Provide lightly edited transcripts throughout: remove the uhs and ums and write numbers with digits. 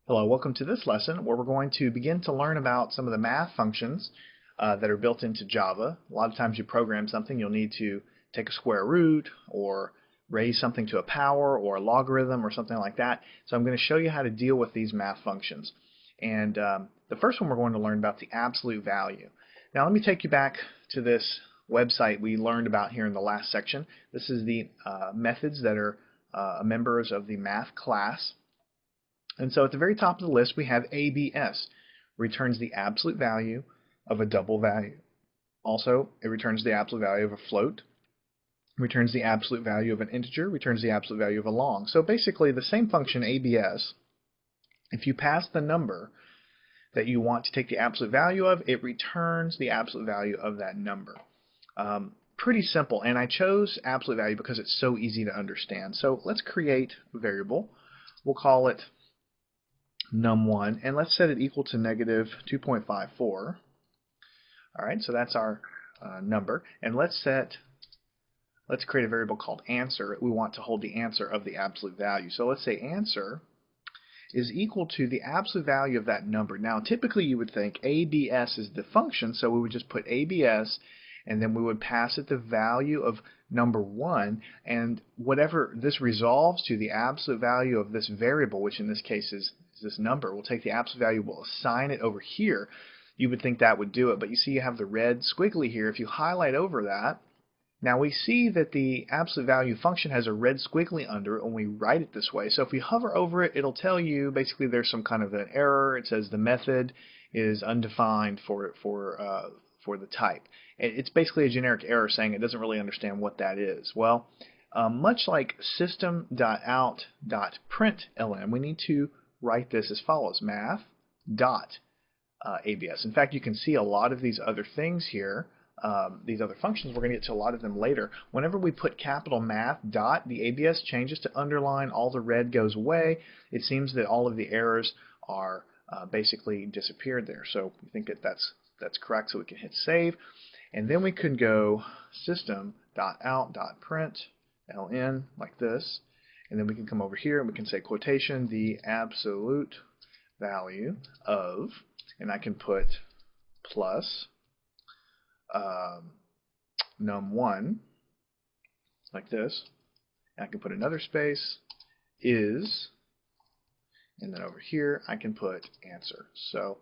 Hello, welcome to this lesson where we're going to begin to learn about some of the math functions that are built into Java. A lot of times you program something, you'll need to take a square root or raise something to a power or a logarithm or something like that. So I'm going to show you how to deal with these math functions. And the first one we're going to learn about the absolute value. Now let me take you back to this website we learned about here in the last section. This is the methods that are members of the math class. And so at the very top of the list we have ABS, returns the absolute value of a double value. Also, it returns the absolute value of a float, returns the absolute value of an integer, returns the absolute value of a long. So basically the same function ABS, if you pass the number that you want to take the absolute value of, it returns the absolute value of that number. Pretty simple, and I chose absolute value because it's so easy to understand. So let's create a variable. We'll call it num1, and let's set it equal to negative 2.54. Alright, so that's our number, and let's create a variable called answer. We want to hold the answer of the absolute value. So let's say answer is equal to the absolute value of that number. Now typically you would think ABS is the function, so we would just put ABS and then we would pass it the value of number 1, and whatever this resolves to, the absolute value of this variable, which in this case is this number, we'll take the absolute value, we'll assign it over here. You would think that would do it, but you see you have the red squiggly here. If you highlight over that, now we see that the absolute value function has a red squiggly under it when we write it this way. So if we hover over it, it'll tell you basically there's some kind of an error. It says the method is undefined for the type. It's basically a generic error saying it doesn't really understand what that is. Well, much like system.out.println, we need to write this as follows: math.abs. In fact, you can see a lot of these other things here, these other functions. We're going to get to a lot of them later. Whenever we put capital math dot, the ABS changes to underline, all the red goes away. It seems that all of the errors are basically disappeared there. So we think that that's correct, so we can hit save. And then we could go system.out.println like this. And then we can come over here and we can say quotation, the absolute value of, and I can put plus num1 like this. And I can put another space, is, and then over here I can put answer. So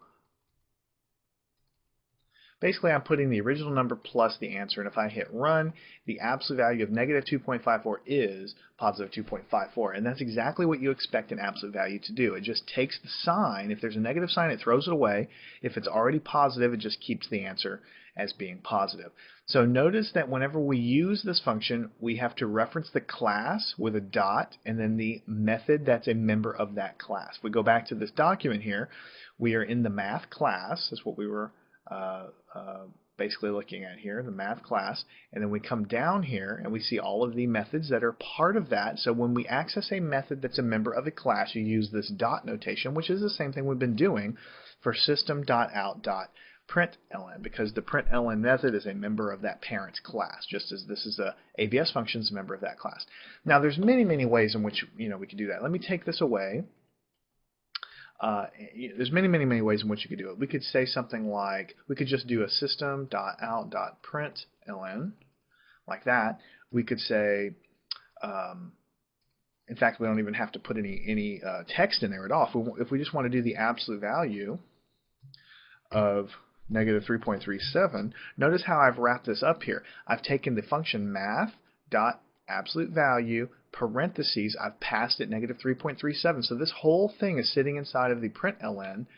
basically I'm putting the original number plus the answer, and if I hit run, the absolute value of negative 2.54 is positive 2.54, and that's exactly what you expect an absolute value to do. It just takes the sign. If there's a negative sign, it throws it away. If it's already positive, it just keeps the answer as being positive. So notice that whenever we use this function, we have to reference the class with a dot and then the method that's a member of that class. If we go back to this document here, we are in the math class. That's what we were basically looking at here, the math class, and then we come down here and we see all of the methods that are part of that. So when we access a method that's a member of a class, you use this dot notation, which is the same thing we've been doing for system.out.println, because the println method is a member of that parent class, just as this is a ABS function is a member of that class. Now there's many ways in which we can do that. Let me take this away. There's many ways in which you could do it. We could say something like, we could just do a system.out.println like that. We could say, in fact, we don't even have to put any text in there at all. If we just want to do the absolute value of negative 3.37, notice how I've wrapped this up here. I've taken the function math.absolute value parentheses, I've passed it negative 3.37. So this whole thing is sitting inside of the println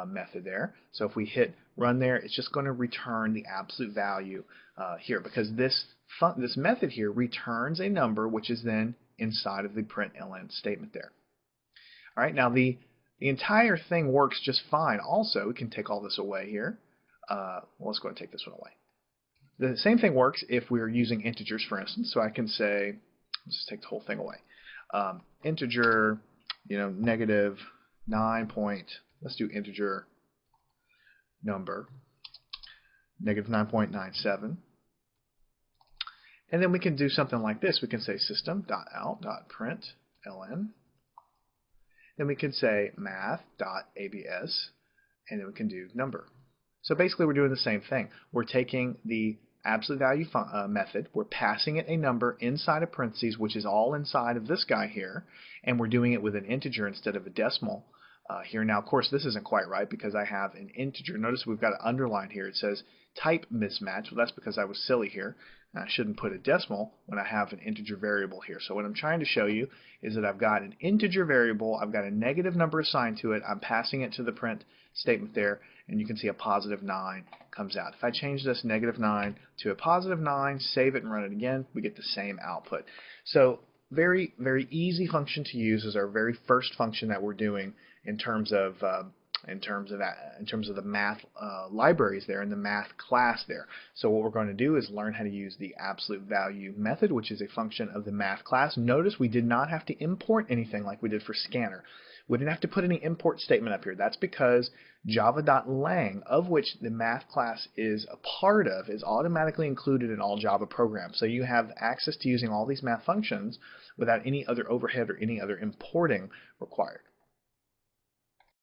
method there. So if we hit run there, it's just going to return the absolute value here, because this method here returns a number which is then inside of the println statement there. All right, now the entire thing works just fine. Also, we can take all this away here. Well, let's go ahead and take this one away. The same thing works if we're using integers, for instance. So I can say, let's just take the whole thing away. Integer, negative 9 let's do integer number, negative 9.97. And then we can do something like this. We can say system.out.println. then we could say math.abs, and then we can do number. So basically we're doing the same thing. We're taking the absolute value method, we're passing it a number inside of parentheses, which is all inside of this guy here, and we're doing it with an integer instead of a decimal here. Now, of course, this isn't quite right because I have an integer. Notice we've got an underline here. It says type mismatch. Well, that's because I was silly here. I shouldn't put a decimal when I have an integer variable here. So what I'm trying to show you is that I've got an integer variable, I've got a negative number assigned to it, I'm passing it to the print statement there, and you can see a positive 9 comes out. If I change this negative 9 to a positive 9, save it and run it again, we get the same output. So very, very easy function to use as our very first function that we're doing in terms of the math libraries there in the math class there. So what we're going to do is learn how to use the absolute value method, which is a function of the math class. Notice we did not have to import anything like we did for scanner. We didn't have to put any import statement up here. That's because java.lang, of which the math class is a part of, is automatically included in all Java programs. So you have access to using all these math functions without any other overhead or any other importing required.